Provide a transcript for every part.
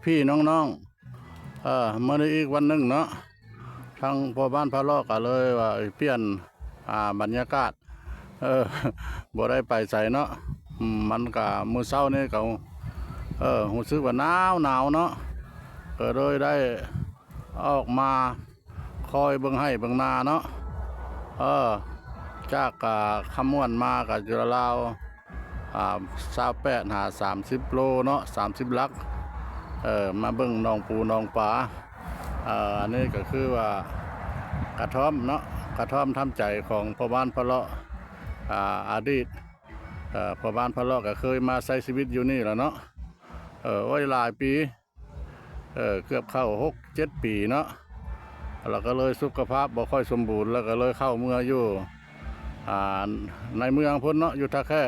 พี่น้องๆมื่อนี้อีกวันหนึ่งเนาะทางพ่อบ้านพะเลาะก็เลยว่าเปลี่ยนบรรยากาศเออ บ่ได้ไปใส่เนาะมันก็มื้อเช้านี่ก็รู้สึกว่าหนาวเนาะก็เลยได้ออกมาคอยเบิ่งให้เบิ่งนาเนาะเออจากคำม่วนมากับจุฬาลาว28หา30 โลเนาะ30 ลักมาเบิ่งหนองปูหนองปลาอันนี้ก็คือว่ากระท่อมเนาะกระท่อมทำใจของพ่อบ้านพะเลาะอดีตพ่อบ้านพะเลาะก็เคยมาใช้ชีวิตอยู่นี่แหละเนาะไว้หลายปีเกือบเข้า6-7 ปีเนาะเราก็เลยสุขภาพบ่ค่อยสมบูรณ์แล้วก็เลยเข้าเมืองอยู่ในเมืองพุ่นเนาะอยู่ท่าแค่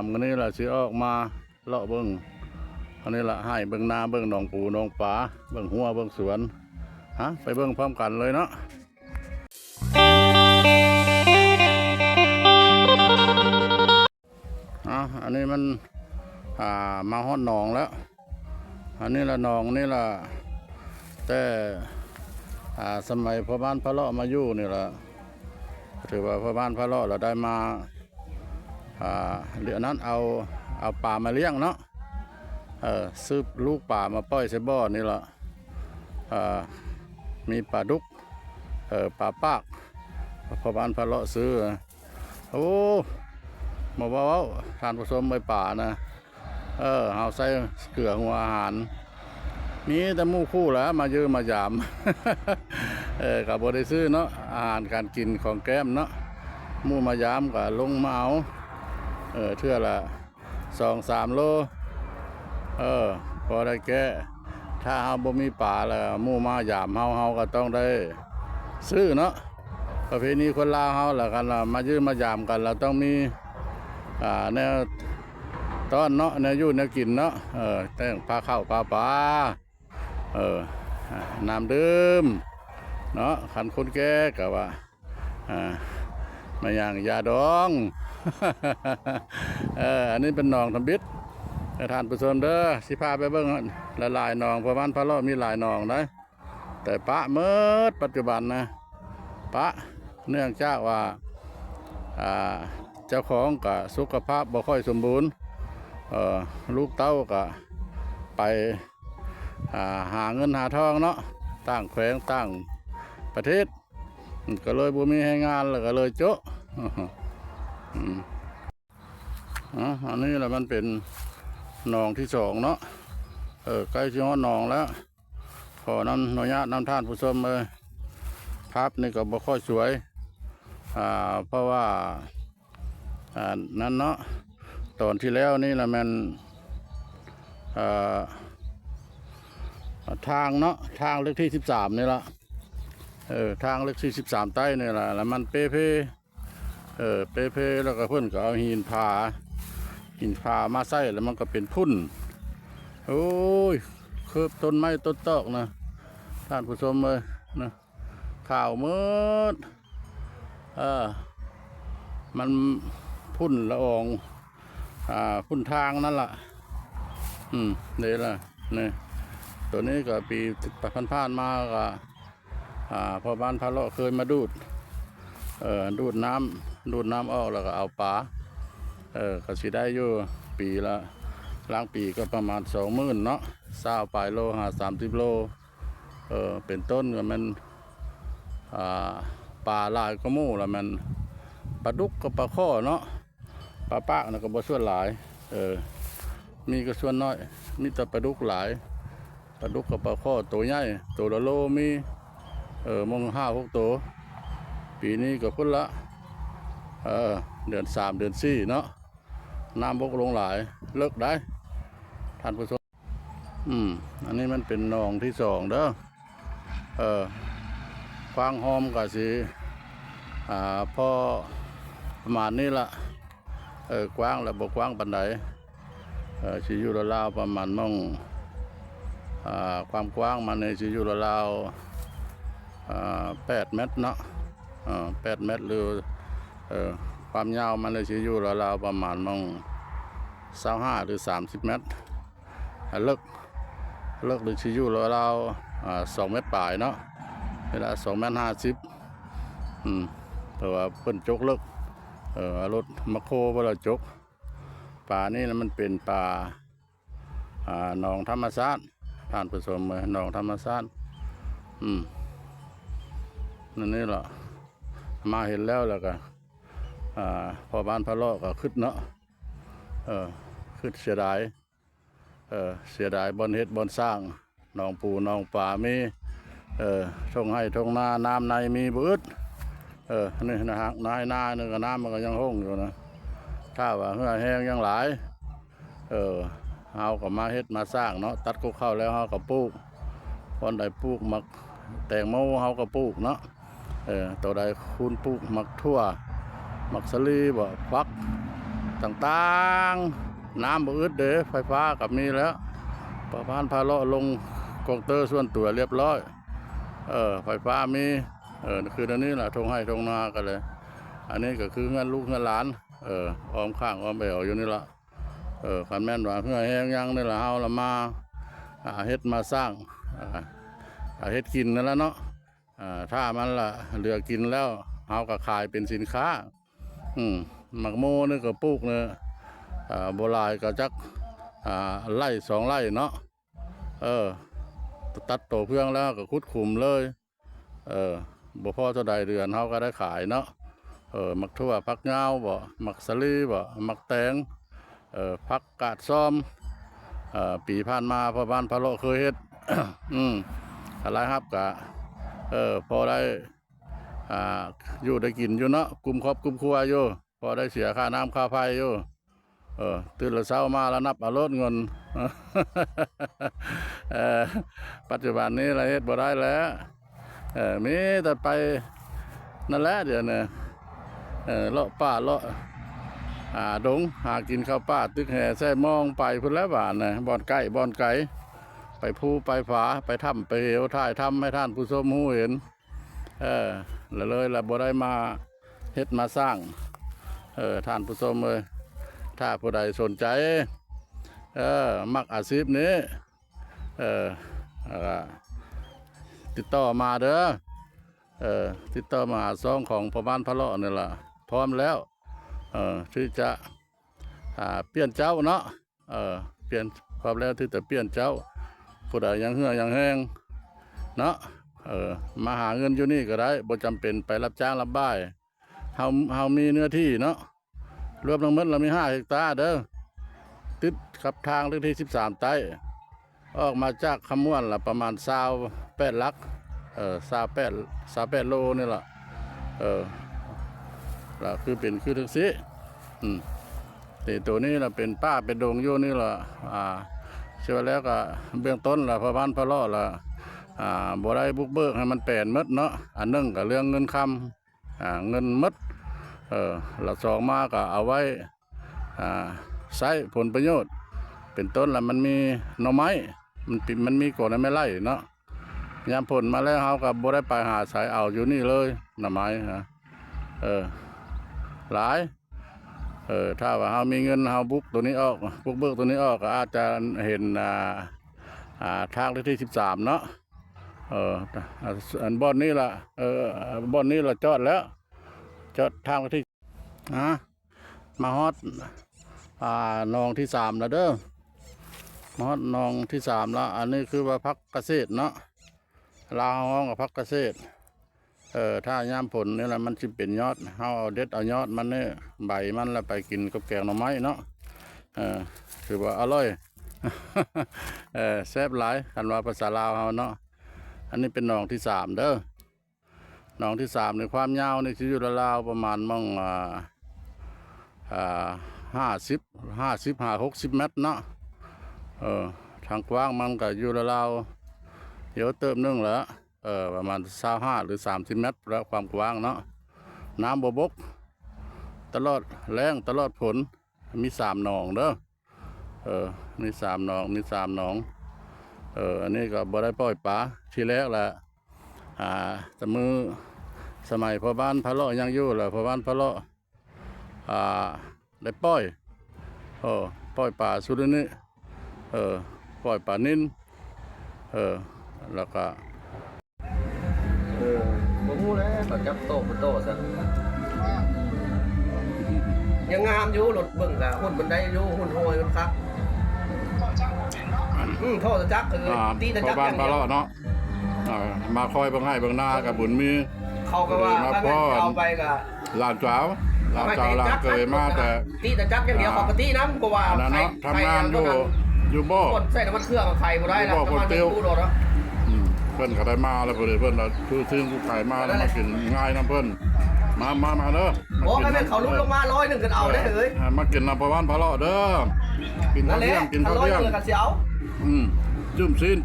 มื้อนี้ล่ะสิออกมาเลาะเบิ่งอันนี้ละให้เบิ่งนาเบิ่งหนองปูหนองปลาเบิ่งหัวเบิ่งสวนไปเบิ่งพร้อมกันเลยเนาะอันนี้มันมาฮอดหนองแล้วอันนี้ละหนองนี่ละแต่สมัยพ่อบ้านพะเลาะมาอยู่นี่ละถือว่าพ่อบ้านพะเลาะเราได้มาเดือนนั้นเอาปลามาเลี้ยงเนาะซื้อลูกป่ามาปล่อยใส่บ่อนี่ละมีปลาดุกปลาปากพอบ้านพะเลาะซื้อโอ้มาว่าทานผสมใบป่านะเอาใส่เกลือหัวอาหารมีแต่หมู่คู่แล้วมาเยอะมายามกับบได้ซื้อเนาะอาหารการกินของแก้มเนาะหมู่มายามกับลงมาเอาเทื่อละ2-3 โลพอได้แก้ถ้าเฮาบ่มีป่าแล้วหมู่มาหยามเฮาก็ต้องได้ซื้อเนาะประเพณีคนลาวเฮาล่ะกันมายืมมาหยามกันเราต้องมีแนวต้อนเนาะแนวอยู่แนวกินเนาะแต่งพาข้าวพาปลาน้ำดื่มเนาะคันคนแก่ก็ว่ามาอย่างยาดองอันนี้เป็นหนองทำบิดท่านผู้ชมเด้อสิพาไปเบิ่งละลายหนองเพราะบ้านพะเลาะมีหลายหนองนะแต่ปะเมื่อปัจจุบันนะปะเนื่องจากว่าเจ้าของกับสุขภาพบ่ค่อยสมบูรณ์ลูกเต้าก็ไปหาเงินหาทองเนาะต่างแขวงต่างประเทศก็เลยบ่มีให้งานแล้วก็เลยโจ๊ะอันนี้แหละมันเป็นหนองที่2เนาะใกล้ชิฮอดหนองแล้วขอน้ำหน่วยญาติน้ำท่านผู้ชมเลยภาพนี่ก็บ่ค่อยสวยเพราะว่านั้นเนาะตอนที่แล้วนี่แหละมันทางเนาะทางเลขที่13นี่ละทางเลขที่13ใต้นี่แหละแล้วมันเป๊ะแล้วก็เพิ่นก็เอาหินผามาใส่แล้วมันก็เป็นพุ่นโอ้ยคืบต้นไม้ต้นตอกนะท่านผู้ชมเลยนะข่าวมืดมันพุ่นละอองพุ่นทางนั่นล่ะนี่ล่ะนี่ตัวนี้ก็ปีผ่านมาก็พอบ้านพะเลาะเคยมาดูดน้ำออกแล้วก็เอาปลาก็สิได้อยู่ปีละล้างปีก็ประมาณ20,000เนาะ20 ปลายโล30 โลเป็นต้นก็มันปลาลายก็มู่แล้วมันปลาดุกกับปลาข้อเนาะปลาปากนะก็บ่ส่วนหลายมีก็ส่วนน้อยมีแต่ปลาดุกหลายปลาดุกกับปลาข้อตัวใหญ่ตัวละโลมีมง5-6 ตัวปีนี้ก็พุ่นละเดือน3เดือน4เนาะน้ำบกลงหลายเลิกได้ท่านผู้ชมอันนี้มันเป็นหนองที่2เด้อฟางหอมกับสีพอประมาณนี้ละกว้างและบกว้างปันไดสิอยู่ราวประมาณมองความกว้างมันในสิอยู่ราว8 เมตรเนาะ8 เมตรหรือความยาวมันเลยสิอยู่ราวประมาณมอง25 หรือ 30 เมตร เลิกหรือชิอยูเรา2 เมตรปลายเนาะเวลา2.50 เมตรเพราะว่าเพิ่นจกเลิกรถมาโคเวลาจกปลานี่นะมันเป็นปลาหนองธรรมชาติท่านผู้ชมหนองธรรมชาตินั่นนี่แหละมาเห็นแล้วก็พอบ้านพะเลาะก็ขึ้นเนาะขึ้นเสียดายเสียดายบอนเฮ็ดบอนสร้างหนองปูหนองป่ามีทงให้ทงนาน้ำในมีบืดนี่นะฮะนายนาเนี่ยก็น้ำมันก็ยังห้องอยู่นะถ้าว่าเหื่อแห้งยังหลายเฮาก็มาเฮ็ดมาสร้างเนาะตัดกุเข้าแล้วเฮาก็ปลูกคนใดปลูกมักแตงโมเฮาก็ปลูกเนาะตัวใดคุณปลูกมักทั่วมักสลีบ่ฟักต่างๆน้ำบ่อึดเด้ไฟฟ้ากับมีแล้วประพานพาเลาะลงกองเตอร์ส่วนตัวเรียบร้อยไฟฟ้ามีคืออันนี้แหละทงให้ทงนากันเลยอันนี้ก็คือเงินลูกเงินหลานออมข้างออมแบวอยู่นี่ละคันแม่นว่าเพื่อแห้งยังนี่แหละเฮาละมาเฮ็ดมาสร้างเฮ็ดกินนั่นแหละเนาะถ้ามันละเหลือกินแล้วเฮาก็ขายเป็นสินค้าหมักโมนี่ก็ปลูกเนี่ยโบราณก็จักไร่2 ไร่เนาะตัดโตเพื่องแล้วก็คุดขุมเลยบ่พอเท่าใดเดือนเฮาก็ได้ขายเนาะมักทั่วผักยาวบ่มักสลีบ่มักแตงผักกาดซ้อมปีผ่านมาพ่อบ้านพะโลเคยเฮ็ด อะไรครับกะพอได้อยู่ได้กินอยู่เนาะกลุ่มครอบกลุ่มครัวอยู่พอได้เสียค่าน้ำค่าไฟอยู่ตื่นเช้ามาแล้วนับเอารถเงิน ปัจจุบันนี้อะไรเฮ็ดบ่ได้แล้วมีแต่ไปนั่นแหละเดี๋ยวเนี่ยเลาะป่าเลาะดงหากินข้าวป่าตึกแห่แซ่มองไปพุ่นแล้วบ้านนะบ่อนไก่ไปภูไปฝาไปถ้ำไปเหวถ่ายทำให้ท่านผู้ชมหูเห็นแล้วเลยละบ่ได้มาเฮ็ดมาสร้างท่านผู้ชมเลยถ้าผู้ใดสนใจมักอาชีพนี้ติดต่อมาเด้อติดต่อมาหาซองของพ่อบ้านพะเลาะนี่ล่ะพร้อมแล้วที่จะเปลี่ยนเจ้าเนาะเปลี่ยนพร้อมแล้วที่จะเปลี่ยนเจ้าผู้ใดยังเหื่อยังแห้งเนาะมาหาเงินอยู่นี่ก็ได้บ่จำเป็นไปรับจ้างรับบ่ายเฮามีเนื้อที่เนาะรวมทั้งหมดเรามี5 เฮกตาร์เด้อติดกับทางเลขที่13ไต้ออกมาจากคำม่วนละประมาณ28 ลัก28 โลนี่แหละละคือเป็นคือทั้งสิแต่ตัวนี้เราเป็นป้าเป็นดงโยนี่แหละเชื่อแล้วก็เบื้องต้นละพระบ้านพระล่อละบ่ได้บุกเบิกให้มันแปลนมดเนาะอันนึงกับเรื่องเงินคำเงินมดละ2มาก็เอาไว้ใช้ผลประโยชน์เป็นต้นละมันมีหน่อไม้มันมีก่อนไม่ไล่เนาะยามผลมาแล้วเขากับบ่ได้ไปหาสายเอาอยู่นี่เลยหน่อไม้หลายถ้าว่าเขามีเงินเขาบุกตัวนี้ออกบุกเบิกตัวนี้ออกก็อาจจะเห็นทางที่13เนาะอันบ่อนนี้ล่ะบ่อนนี้ล่ะจอดแล้วจอดทางที่มาฮอดนองที่3แล้วเด้อมาฮอดนองที่3แล้วอันนี้คือว่าพักเกษตรเนาะลาวห้องกับพักเกษตรถ้ายามผลนี่แหละมันจะเป็นยอดเอาเด็ดเอายอดมันเนี่ยใบมันแล้วไปกินกับแกงหน่อไม้เนาะคือว่าอร่อย แซ่บหลายกันว่าภาษาลาวเฮาเนาะอันนี้เป็นหนองที่3เด้อหนองที่3ในความยาวนี่จะอยู่ราวประมาณมั่ง50-60 เมตรเนาะทางกว้างมันก็อยู่ราวเดี๋ยวเติมนึงแล้วประมาณ25 หรือ 30 เมตรแล้วความกว้างเนาะน้ำบกตลอดแรงตลอดผลมี3 หนองเด้อมี3 หนองมี3 หนองอันนี้ก็บ่ได้ปล่อยปลาทีแรกแหละแต่มือสมัยพ่อบ้านพะเลาะยังอยู่แหละพ่อบ้านพะเลาะได้ปล่อยปล่อยปลาสุดนี้ ปล่อยปลานิ่นแล้วก็ ผมรู้แล้วเขาจับโต๊ะบนโต๊ะซะยังงามอยู่รถเบิ่งกะหุ่นบันไดอยู่หุ่นโหยมันครับโทษจักคือตีตะ พ จั อก บ้า อน ย่าง พา เดียว เลาะเนาะมาคอยเบิ่งให้เบิ่งหน้ากับบุญมี เขาก็ว่าถ้าแม่เอาไปกะ หลานสาวหลานเกยมาแต่ ตีตะจักอย่างเดียวเขาก็ตีน้ำก็ว่า นั่นเนาะทำงานอยู่บ่ กดใส่น้ำมันเครื่องกับไข่บ่ได้แล้วน้ำมันกู้โดดแล้ว เพิ่นก็ได้มาแล้วเพิ่นเราคือซื้อผู้ขายมาแล้วมากินง่ายน้ำเพิ่นมาเด้อ โอ้ให้แม่เขาลุกลงมา100กันเอาได้เฮ้ย มากินน้ำพะวันพะเลาะเด้อกินข้าวเที่ยงกินข้าวเที่ยง 100กันเสียว จุ่มซีน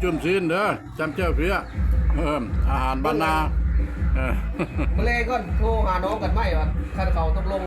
เด้อจำเจ้าเพี้ยอาหารบ้านนา มาเลยก่อนโทรหาน้องกันไหมวะคันเขาตกลง